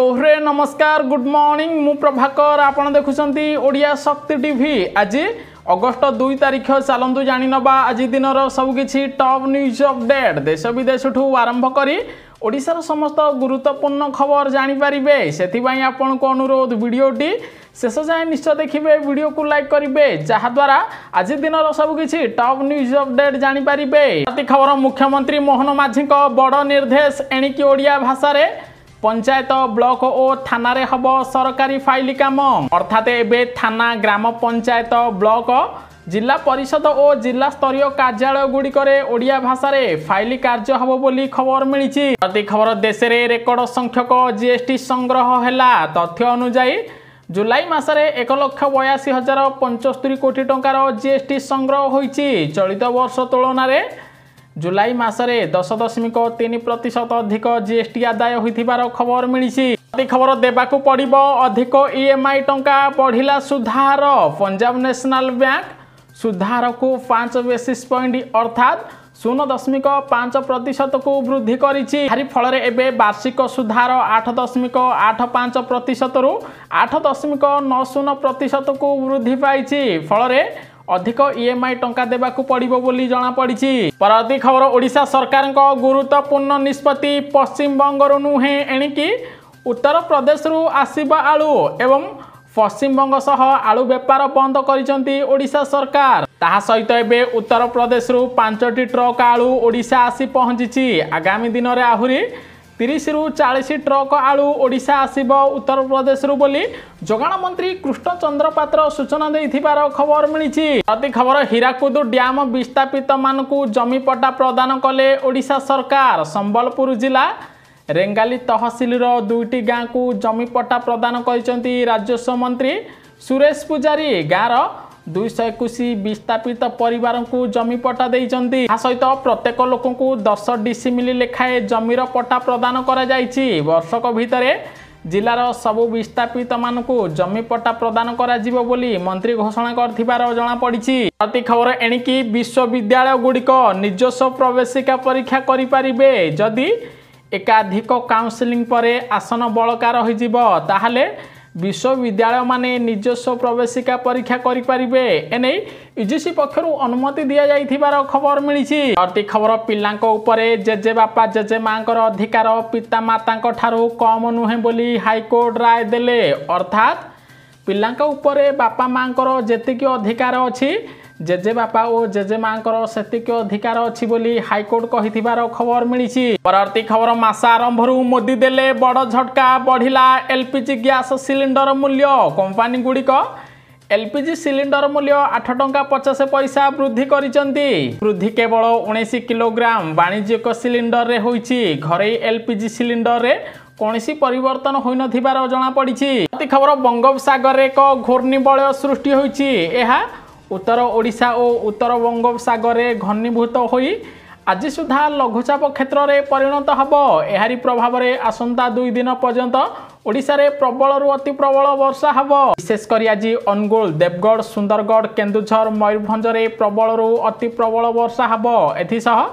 Hello रे नमस्कार good morning मु प्रभाकर आपण देखुछंती ओडिया शक्ति टीवी। आज अगस्त 2 तारिख चलतु जानी नबा आज दिन सबकि टॉप न्यूज अपडेट देश विदेश आरंभ करी ओडिशार समस्त गुरुत्वपूर्ण खबर जानीपारे से आपण को अनुरोध वीडियोटी शेष जाए निश्चय देखिए वीडियो को लाइक करेंगे जहाद्वारा आज दिन सबकि टॉप न्यूज अपडेट जानीपारे। खबर मुख्यमंत्री मोहन माझी बड़ निर्देश एणिकी ओडिया भाषा पंचायत ब्लॉक और थाना रे हब सरकारी फाइल काम अर्थात एबे थाना ग्राम पंचायत ब्लॉक जिला परिषद और जिला स्तरीय कार्यालय गुड़िक ओडिया भाषा फाइल कार्य हब बोली खबर मिली। खबर देश में रेकर्ड संख्यक जीएसटी संग्रह है तथ्य अनुजाई जुलाई मासरे 1,82,075 कोटी टंकार जीएसटी संग्रह होईची। चलित वर्ष तुलन में जुलाई मासरे 10.3% अधिक जीएसटी आदाय होइथिबार खबर मिली। खबर देबाकू पड़िबो अधिक ईएमआई टंका बढ़िला सुधार पंजाब नेशनल बैंक सुधार को 5 बेसिस पॉइंट अर्थात 0.5% को वृद्धि करिछि। हारि फल एबे वार्षिक सुधार 8.85% रु 8.90% को वृद्धि पाइछि। फल अधिक ईएमआई टंका देबाकू पड़िबो बोली जणा पड़िछि। परवर्ती खबर ओडिशा सरकार गुरुत्वपूर्ण निष्पत्ति पश्चिम बंगरु नुहे एणिकी उत्तर प्रदेश रु आसीबा आलू एवं पश्चिम बंग सह आलू बेपार बंद करिसंती ओडिशा सरकार। ताहा सहित एबे उत्तर प्रदेश रु 5टी ट्रक आलू ओडिशा आसी पहुंचिछि। आगामी दिन रे आहुरी 30 रु 40 ट्रक आलू ओडिशा आसीब उत्तर प्रदेश रु बोली जोगाण मंत्री कृष्ण चंद्र पात्र सूचना देथिबार खबर मिली। अति खबर हीराकुद डैम विस्थापित मानकू जमी पट्टा प्रदान कले ओडिशा सरकार। संबलपुर जिला रेंगाली तहसिल दुईटी गाँ को जमी पट्टा प्रदान करिसंती राजस्व मंत्री सुरेश पुजारी। गाँर 221 विस्थापित परिवार को जमी पट्टा देइचंती। सहित प्रत्येक लोक को 10 डिसिमिली लेखाए जमीर पट्टा प्रदान करा जाइछि। वर्षक भितरे जिलार सबु विस्थापित मानकू जमी पट्टा प्रदान करा जिवो बोली मंत्री घोषणा करथिबार जणा पड़िछि। प्रति खबर एणिकी विश्वविद्यालय गुड़िक निजस्व प्रवेशिका परीक्षा करि पारिबे जदि एकाधिक काउंसलिंग परे आसन बलका रहिजिबो ताहाले विश्वविद्यालय माने निजस्व प्रवेशिका परीक्षा करि पारिबे एने यूजीसी पक्षरु अनुमति दिया जाइथिबार खबर मिली। अति खबर पिलांको उपरे जेजे बापा जेजे मांकर अधिकार पिता मातांको ठारू कम नुहे बोली हाईकोर्ट राय देले। अर्थात पिलांको उपरे बापा मांकर जेतिकी अधिकार अछि जेजे बापा और जेजे मांकर सेतिकी अधिकार अछि बोली हाईकोर्ट कहिथिबार खबर मिली। परवर्ती खबर मास आरंभरू मोदी देले बड़ झटका बढ़िला एलपीजी गैस सिलिंडर मूल्य। कंपनी गुड़िक एलपीजी सिलिंडर मूल्य 8 टंका 50 पैसा वृद्धि करिसंती। वृद्धि केवल 19 किलोग्राम वाणिज्यिक सिलिंडर रे होईची। घरे एलपीजी सिलिंडर रे कौनसी परिवर्तन होई नथिबार जणा पड़िछि। अति खबर बंगोपसागर रे एक घूर्णिबलय सृष्टि होईची। एहा उत्तर ओडिशा और उत्तर बंगोपसागर रे घनीभूत होई आज सुधा लघुचाप क्षेत्र में परिणत हब। एहारी प्रभाव में आसंता 2 दिन पर्यंत ओडिशा रे प्रबल रु अति प्रबल वर्षा हब। विशेषकर आज अनुगुल देवगढ़ सुंदरगढ़ केन्दुझर मयूरभंज रे प्रबल रु अति प्रबल वर्षा हब। एथिसह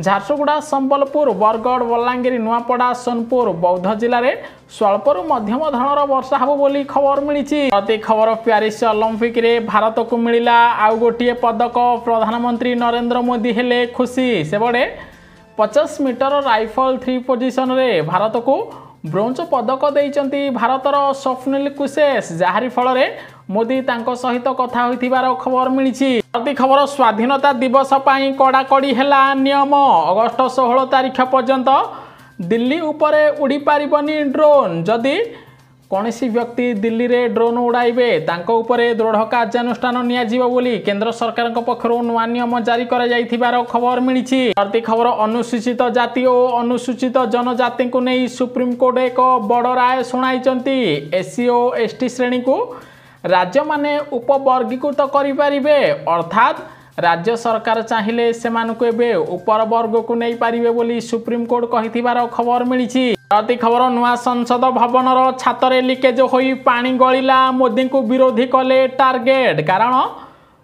झारसुगुड़ा संबलपुर बरगढ़ बलांगीर नुआपड़ा सोनपुर बौद्ध जिले में स्वल्परू मध्यम धरणर वर्षा हब बोली खबर मिली। अति खबर प्यारिस ओलंपिक रे भारत को मिला आउ गोटे पदक। प्रधानमंत्री नरेंद्र मोदी हेले खुशी। सेबड़े 50 मीटर राइफल 3 पोजिशन रे भारत को ब्रोंज पदक देइचंती भारतर स्वप्निल कुशेष। जहारी फल मोदी तांको सहित कथा होइथिबार खबर मिली। अति खबर स्वाधीनता दिवस पाई कड़ाकड़ी हैला नियम। अगस्त 16 तारिख पर्यंत दिल्ली उपरे उड़ी पारिबनी ड्रोन। जदि कौनसी व्यक्ति दिल्ली रे ड्रोन उड़ाइबे तांको उपरे दृढ़ कार्यानुष्ठान नियाजिबो बोली केंद्र सरकार पक्षरु नुआ नियम जारी करा जाइथिबार खबर मिली। अति खबर अनुसूचित जाति और अनुसूचित जनजाति को नहीं सुप्रीम कोर्ट एक बड़ राय सुनाइचंती। एससी और एसटी श्रेणी को राज्य माने उपवर्गीकृत करि पारिबे। अर्थात राज्य सरकार चाहिए सेमानकु एबे उपर वर्ग को नहीं पारिबे बोली सुप्रीम कोर्ट कहिथिबार खबर मिली। अति खबर नुआ संसद भवनर छातरे लिकेज होई पानी गलिला मोदी को विरोधी कले टार्गेट। कारण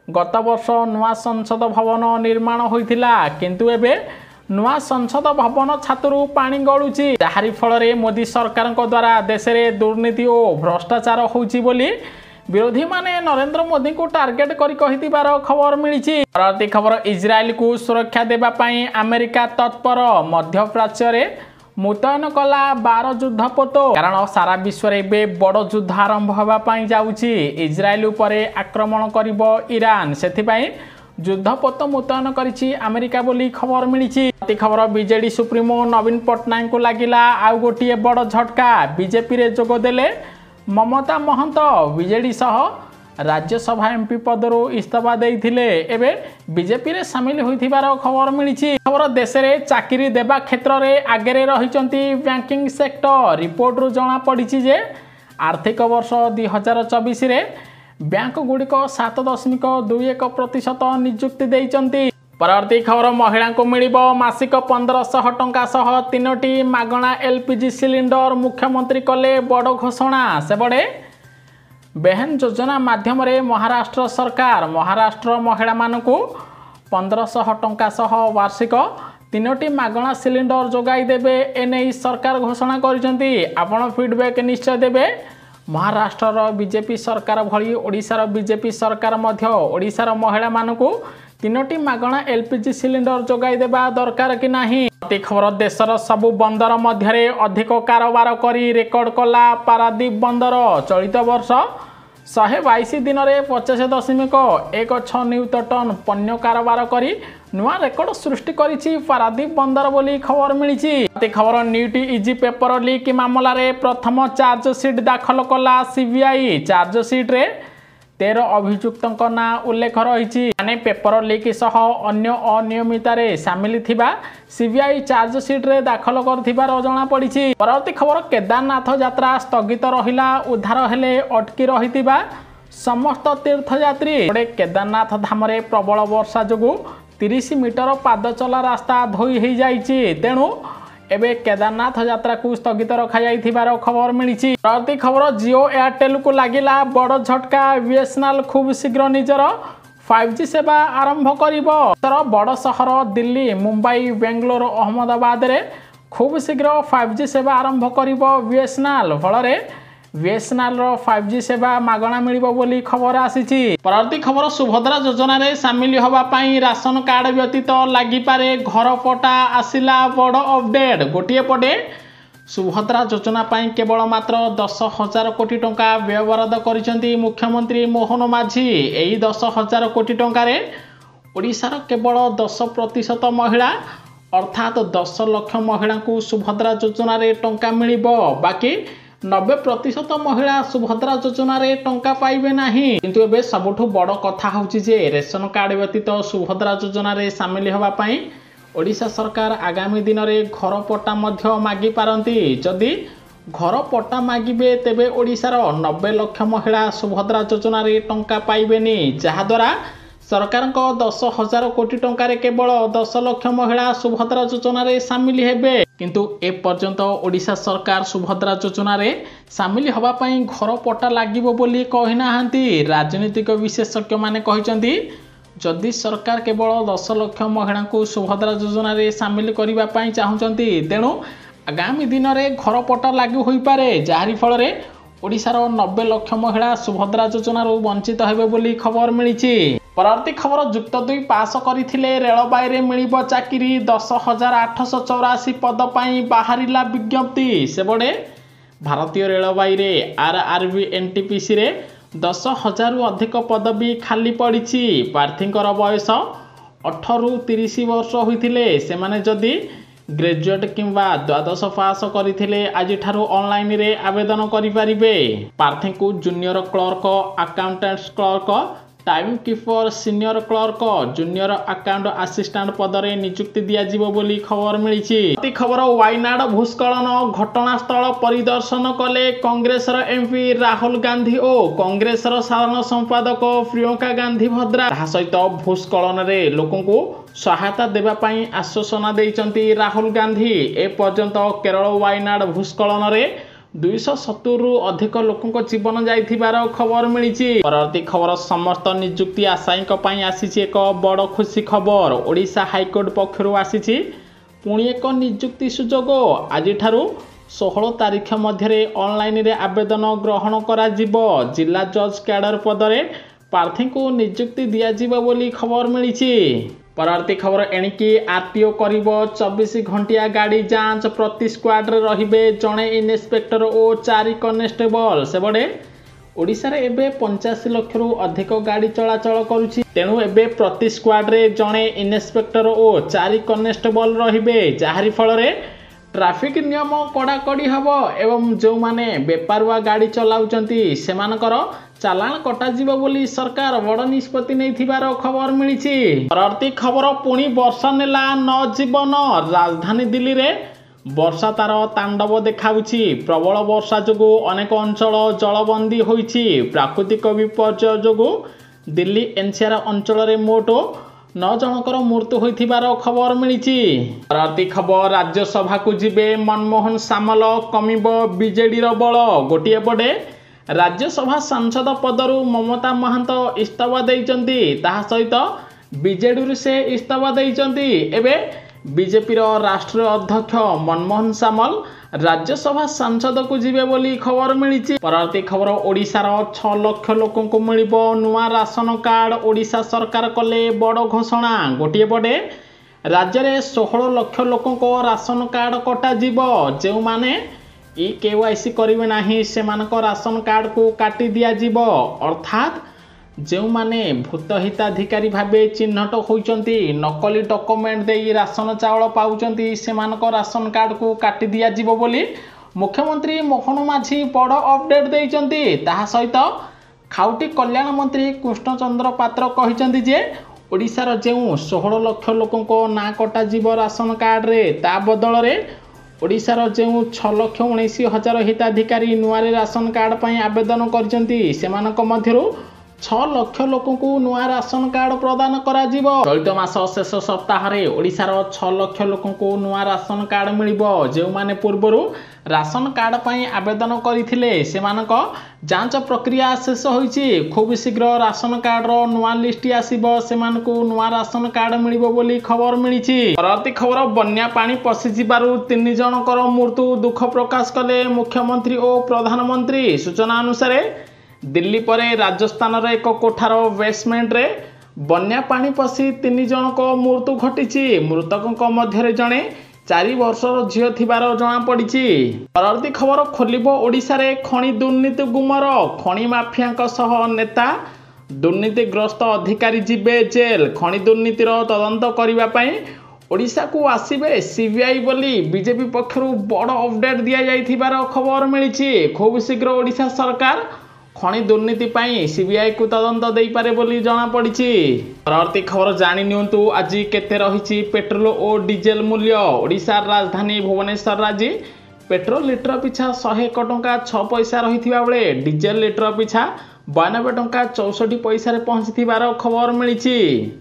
गत वर्ष नुआ संसद भवन निर्माण होइथिला किंतु एबे नूआ संसद भवन छातरू पानी गलुची जाहारी फल मोदी सरकार द्वारा देश में दुर्नीति और भ्रष्टाचार होउची बोली विरोधी माने नरेंद्र मोदी को टार्गेट करी खबर मिली। परवर्ती खबर इजराइल को सुरक्षा देवा पाई अमेरिका तत्पर मध्य प्राच्य रे मुतयन कला 12 युद्धपोत कारण सारा विश्व में बड़ युद्ध आरंभ होगापाई जाउची इजराइल उपरे आक्रमण करिब ईरान सेथिपाई युद्धपोत मुतयन करिछि अमेरिका बोली खबर मिली। खबर बीजेडी सुप्रीमो नवीन पट्टनायक को लगिला आउ गोटे बड़ झटका बीजेपी रे जोग देले ममता महंत बीजेडी सह राज्यसभा एमपी पदरू इस्तीफा देइथिले एबे बीजेपी रे शामिल होइथिबार खबर मिली। खबर देश में चाकरी देवा क्षेत्र में आगे रहिचंती बैंकिंग सेक्टर रिपोर्ट रु जना पड़ी जे आर्थिक वर्ष 2024 रे बैंक गुड़िक 7.21% नियुक्ति देइचंती। परवर्ती खबर महिला को मिलिबो मासिक 1500 टंका सह 3टी मागणा एलपीजी सिलिंडर मुख्यमंत्री कले बड़ घोषणा सेबड़े बेहन योजना माध्यम महाराष्ट्र सरकार महाराष्ट्र महिला मानकू 1500 टंका सह वार्षिक 3टी मागणा सिलिंडर जोगाई देबे एने सरकार घोषणा करिसेंती। आपण फीडबैक निश्चय देबे। महाराष्ट्र बीजेपी सरकार भली ओडिशार बीजेपी सरकार मध्य ओडिशार महिला मानकू 3टी मागणा एलपीजी सिलिंडर जोगाई देबा दरकार कि नाही। खबर देशर सबु बंदर मध्य अधिक कारोबार करी रेकर्ड कला पारादीप बंदर चलित वर्ष 122 दिन में 85.16 नियुत टन पण्य कारोबार करी नुआ रेकर्ड सृष्टि करिछि पारादीप बंदर बोली खबर मिली। खबर न्यूटी इजी पेपर लीक मामला रे प्रथम चार्जसीट दाखल कला सीबीआई चार्जसीट रे 13 अभियुक्तों ना उल्लेख रही माने पेपर लीक सह अन्य अनियमितरे सामिल थिबा सीबीआई चार्जसीट रे दाखल करथिबार जना पड़ी। परवर्ती खबर केदारनाथ यात्रा स्थगित रहिला उद्धार हेले अटकी रहितिबा समस्त तीर्थयात्री केदारनाथ धाम रे प्रबल वर्षा जोगु 30 मीटर पाद चला रास्ता धोई हो जाइछि तेणु एबे केदारनाथ यात्रा को स्थगित रखा जाइथिबार खबर मिली। परवर्ती खबर जियो एयरटेल को लागिला बड़ झटका बीएसएनएल खूब शीघ्र निजर 5G सेवा आरंभ करिब। बड़ सहर दिल्ली मुंबई बेंगलोर अहमदाबाद रे खूब शीघ्र 5G सेवा आरंभ करिब बीएसएनएल फल बीएसएनएल 5G सेवा मागणा मिलिबो बोली खबर आसीछि। परवर्ती खबर सुभद्रा योजना रे शामिल होबा पाई राशन कार्ड व्यतीत लागि पारे घर पटा आसिला बड़ अपडेट। गोटिए पटे सुभद्रा योजना पाई केवल मात्र 10,000 कोटी टंका व्ययबराद करिसेंती मुख्यमंत्री मोहन माझी। एही 10,000 कोटी टंका रे ओडिशार केवल 10% महिला अर्थात 10 लाख महिला को सुभद्रा योजना रे टंका मिलिबो बाकी 90% महिला सुभद्रा योजना रे टंका पाइबे नाही। किंतु एबे सबुठु बड़ कथा होची जे रेशन कार्ड व्यतीत सुभद्रा योजना रे शामिल होबा पाई ओडिशा सरकार आगामी दिन रे घर पट्टा मध्य मागी पारंती। जदि घर पट्टा मागिबे तेबे ओडिशार 90 लाख महिला सुभद्रा योजना रे टंका पाइबेनी जहा द्वारा सरकार 10,000 कोटी टंका रे केवल 10 लाख महिला सुभद्रा योजना रे शामिल हेबे। किंतु ए पर्यंत ओडिशा सरकार सुभद्रा योजना रे शामिल होबा पाई घर पट्टा लागिबो बोली कहि नाहंती। राजनीतिक विशेषज्ञ माने कहिसंती जदि सरकार केवल 10 लाख महिला को सुभद्रा योजना रे शामिल करिबा पाई चाहुचंती तेणु आगामी दिन रे घर पट्टा लागू होई पारे जाहारी फल रे ओडिशार 90 लाख महिला सुभद्रा योजना रो वंचित हेबे बोली खबर मिली। परवर्ती खबर जुक्त 2 पास करथिले रेलबाई रे मिलिबो चाकरी 10,884 पद पाई बाहरिला विज्ञप्ति सेबडे भारतीय रेलबाई रे आरआरबी एनटीपीसी रे 10,000 रु अधिक पदवी खाली पड़ी। प्रार्थींकर बयस 18 रु 30 वर्ष होइथिले सेमाने जदि ग्रेजुएट किंवा द्वादश पास करथिले आज ठारू ऑनलाइन रे आवेदन करि परिबे। प्रार्थी को junior clerk accountants clerk time keeper senior clerk junior account assistant पद रे नियुक्ति दिया जिवो बोली खबर मिली। खबर वायनाड भूस्खलन घटनास्थल परिदर्शन कले कांग्रेस एमपी राहुल गांधी और कांग्रेस साधारण संपादक प्रियंका गांधी भद्रा। सहित भूस्खलन रे लोकों को सहायता देवा पाई आश्वासन देइचंती राहुल गांधी। ए पर्यंत केरल वायनाड भूस्खलन रे 270 रु अधिक लोकों जीवन जाइथिबार खबर मिली। परवर्ती खबर समस्त नियुक्ति आशायी आसी एक बड़ खुशी खबर। ओडिशा हाईकोर्ट पक्षरु आसी पुणी एक नियुक्ति सुजोग आज 16 तारीख मध्य ऑनलाइन रे आवेदन ग्रहण करा जिवो। जिला जज कैडर पदरे प्रार्थी को नियुक्ति दिया बोली खबर मिली। परवर्ती खबर एणिकी आरटीओ करिबो 24 घंटिया गाड़ी जांच प्रति स्क्वाड रे रहिबे जणे इन्स्पेक्टर और 4 कनेस्टेबल। सेबडे ओडिशा रे एबे 85 लाख रु अधिक गाड़ी चलाचल करुछि। तेणु एबे प्रति स्क्वाड रे जणे इन्स्पेक्टर और 4 कनेस्टेबल रहिबे, जाहारी फल रे ट्रैफिक नियम कड़ाकड़ी हब एवं जो माने बेपारुआ गाड़ी चलाउचंती सेमानकर चालान कटा जीवो बोली सरकार बड़ निष्पत्ति नैथिबार खबर मिली। परवर्ती खबर पुणी वर्षा नेला न जीवन। राजधानी दिल्ली रे वर्षा तार तांडव देखाउछि। प्रबल वर्षा जोगु अनेक अंचल जलबंदी होइछि। प्राकृतिक विपर्यय जोगु दिल्ली एनसीआर अंचल रे मोट 9 जनकर मृत्यु होइथिबार खबर मिली। परवर्ती खबर राज्यसभा को जिबे मनमोहन सामल कमिब बीजेडी रो बल। गोटिए पटे राज्यसभा सांसद पदरु ममता महांत इस्तीफा देइचंती, ताहा सहित बीजेडी से इस्तीफा देइचंती। एबे बीजेपी राष्ट्रीय अध्यक्ष मनमोहन सामल राज्यसभा सांसद को जिबे बोली खबर मिली। परवर्ती खबर ओडिशार 6 लाख लोकों को मिलिबो नुआ राशन कार्ड। ओडिशा सरकार कले बड़ घोषणा। गोटिए पटे राज्य में 16 लाख लोकों को राशन कार्ड कटा जीवो। जो माने ई केवाईसी करिवे नाही सेमानक राशन कार्ड को काटी दिया जीवो। अर्थात जो माने भूत हिताधिकारी भावे चिन्हट होइचंती नकली डॉक्यूमेंट देई राशन चावल पाउचंती सेमानक राशन कार्ड को काटी दिया जीवो बोली मुख्यमंत्री मोहन माझी बड़ अपडेट देइचंती। ताहा सहित खाउटी कल्याण मंत्री कृष्णचंद्र पात्र कहिचंती जे ओडिशार जो 16 लाख लोकों को ना कटा जीवो राशन कार्ड रे, ता बदल रे ओडिशार जो 6,19,000 हिताधिकारी नुआरे राशन कार्ड पर आवेदन करछंती सेमानक मध्यरु 6 लाख लोकों को नुआ राशन कार्ड प्रदान करा जीवो। चलित मास शेष सप्ताह रे ओडिशार 6 लाख लोकों को नुआ राशन कार्ड मिलिबो। जो माने पूर्वरु राशन कार्ड पर आवेदन करथिले सेमानक जांच प्रक्रिया शेष होईची। खूब शीघ्र राशन कार्ड रो नुआ लिस्ट आसीबो, सेमानकु नुआ राशन कार्ड मिलिबो बोली खबर मिलिची। परवर्ती खबर बन्या पानी पसि जिबारु 3 जनकर मृत्यु। दुख प्रकाश कले मुख्यमंत्री और प्रधानमंत्री। सूचना अनुसार दिल्ली परे राजस्थान रे एक कोठार बेसमेंट रे बन्या पानी पसी 3 जनक मृत्यु घटी। मृतकों मध्य जड़े 4 वर्षर झील थिबार जना पड़ी। परवर्ती खबर खोलिबो ओडिशा रे खणी दुर्नीति गुमर। खणी माफिया सह नेता दुर्नीतिग्रस्त अधिकारी जिबे जेल। खणी दुर्नीतिर तदंत करिबा पई ओडिशा को आसीबे सीबीआई बोली बीजेपी पक्षरु बड़ अपडेट दिया जाइथिबार खबर मिली। खूब शीघ्र ओडिशा सरकार खणी दुर्नीति पाई सीबीआई को तदंत देई पारे बोली जना पड़ी। परवर्ती खबर जानि नियंतु आज केते रहिछि पेट्रोल और डीजेल मूल्य। ओडिशा राजधानी भुवनेश्वर आज पेट्रोल लिटर पिछा 101 टंका 6 पैसा रहिथिबा बेले डीजेल लिटर पिछा 92 टंका 64 पैसा रे पहुंचथिबार खबर मिली।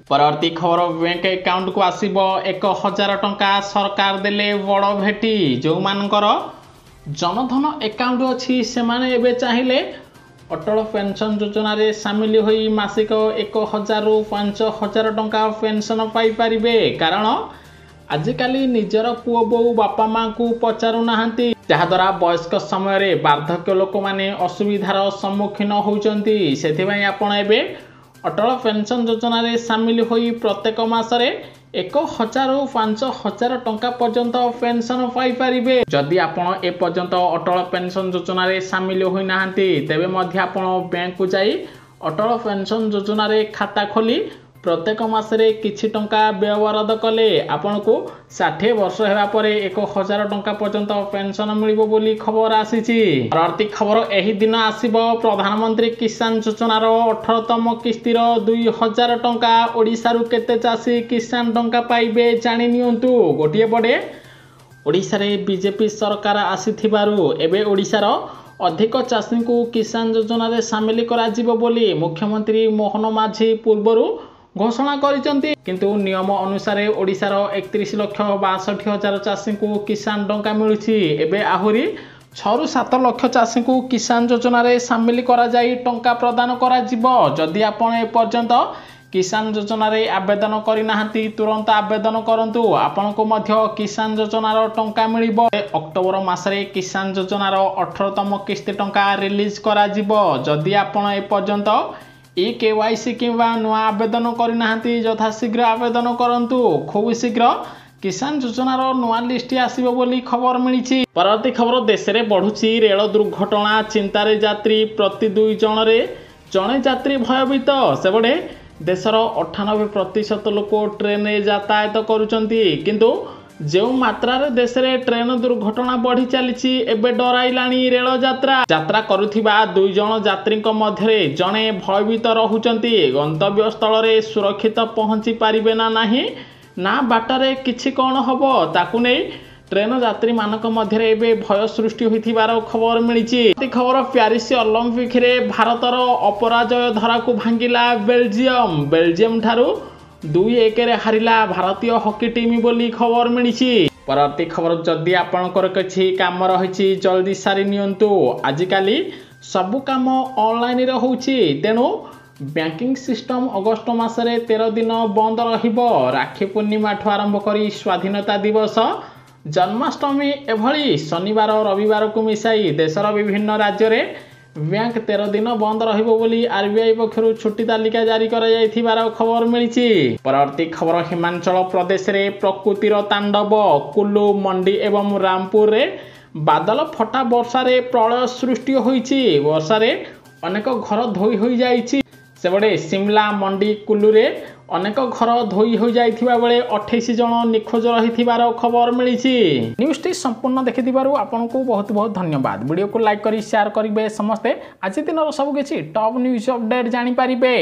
परवर्ती खबर बैंक अकाउंट को आसीबो 1000 टंका सरकार देले बड़ भेटी। जो मानकर जनधन अकाउंट अछि सेमाने एबे चाहिले अटल पेंशन योजना रे सामिल होई मासिक 1000 रु 5000 टंका पेंशन पाई परिबे। कारण आजिकाली निजर पुओ बो बापा माँ को पचारू नाहंती, जहाद्वारा वयस्क समय रे वार्धक्य लोक माने असुविधार सम्मुखीन होउचंती। सेथिबाई आपण एबे अटल पेंशन योजना रे सामिल होई प्रत्येक मासरे 1000 रु 5000 टंका पर्यंत पेंशन पाई परिबे। जदि आपण ए पर्यंत अटल पेंशन योजना रे सामिल होई नाहंती तेबे मध्य आपण बैंक को जाई अटल पेंशन योजना रे खाता खोली प्रत्येक मासरे किछि टंका व्यवहार कले आपण को 60 वर्ष हेबा परे 1000 टंका पर्यंत पेंशन मिलिबो बोली खबर आसीची। परवर्ती खबर एही दिन आसीबो प्रधानमंत्री किसान योजना रो 18तम किस्तिर 2000 टंका। ओडिसा रु केते चासी किसान टंका पाइबे जानि नियंतु। गोटिए पटे ओडिसा रे बीजेपी सरकार आसीथिबारु एबे ओडिसा रो अधिक चाषी को किसान योजना रे शामिल करा जिवो बोली मुख्यमंत्री मोहन माझी पूर्वरु घोषणा करिसंती। किंतु नियम अनुसार ओडिशार 31,62,000 चाषी को किसान टंका मिलुछि। एबे आहुरी 6 रु 7 लाख चाषी को किसान योजना रे शामिल करा जाई टंका प्रदान करा जिवो। जदि आपण ए पर्यंत किसान योजना रे आवेदन करना तुरंत आवेदन करंतु आपनको मध्य किसान योजनार टंका मिलिबो। अक्टोबर मासरे किसान योजनार 18तम किस्ती टंका रिलीज करा जिवो। जदि आपण ए पर्यंत KYC किंवा नुआ आवेदन करना यथाशीघ्र आवेदन करंतु। खूब शीघ्र किसान योजनार नुआ लिस्ट आसीबो बोली खबर मिली। परवर्ती खबर देश में बढ़ुची रेल दुर्घटना चिंतार यात्री प्रति 2 जन रे जड़े यात्री भयभीत। सेबड़े देशर 98% लोक ट्रेन में यातायात करुचंती किंतु जो मात्रा रे देश में ट्रेन दुर्घटना बढ़ी चली एवं डराइलाणी रेल यात्रा करुथिबा 2 जन यात्री मध्य जड़े भयभीत रहुचंती। गंतव्य स्थल रे सुरक्षित पहुंची पारिबे ना नहीं ना बाटरे किछि कौन हबो ताकू नहीं ट्रेन यात्री मानक मध्य भय सृष्टि होइथिबार खबर मिली। खबर प्यारिस ओलंपिक रे भारतर अपराजय धरा को भांगिला बेल्जियम ठारू 2-1 रे हारिला भारतीय हॉकी टीम बोली खबर मिली। परवर्ती खबर जदि आपणकर किछि काम रही जल्दी सारी नियंतु। आजिकाली सबु काम ऑनलाइन रे होउची तेणु बैंकिंग सिस्टम अगस्त मासरे 13 दिन बंद रहिबो। राखी पूर्णिमा ठू आरंभ करी स्वाधीनता दिवस जन्माष्टमी एभली शनिवार रविवार को मिसाई देशर विभिन्न राज्य रे बैंक 13 दिन बंद रहिबो बोली आरबीआई पक्षरु छुट्टी तालिका जारी करा जायथिबार खबर मिली। परवर्ती खबर हिमाचल प्रदेश रे प्रकृतिर तांडव। कुल्लू मंडी एवं रामपुर रे बादल फटा वर्षा रे प्रलय सृष्टि होईची। वर्षा रे अनेक घर धोई होई जाईची। सेबड़े शिमला मंडी कुल्लू रे अनेक घर धोई हो जाइथिबा बेले 28 जन निखोज रहिथिबार खबर मिली। न्यूज़ टी संपूर्ण देखिथिबारु आपनको बहुत बहुत धन्यवाद। वीडियो को लाइक करी शेयर करिवे समस्ते। आज दिन सब किछि टॉप न्यूज़ अपडेट जानि पारिबे।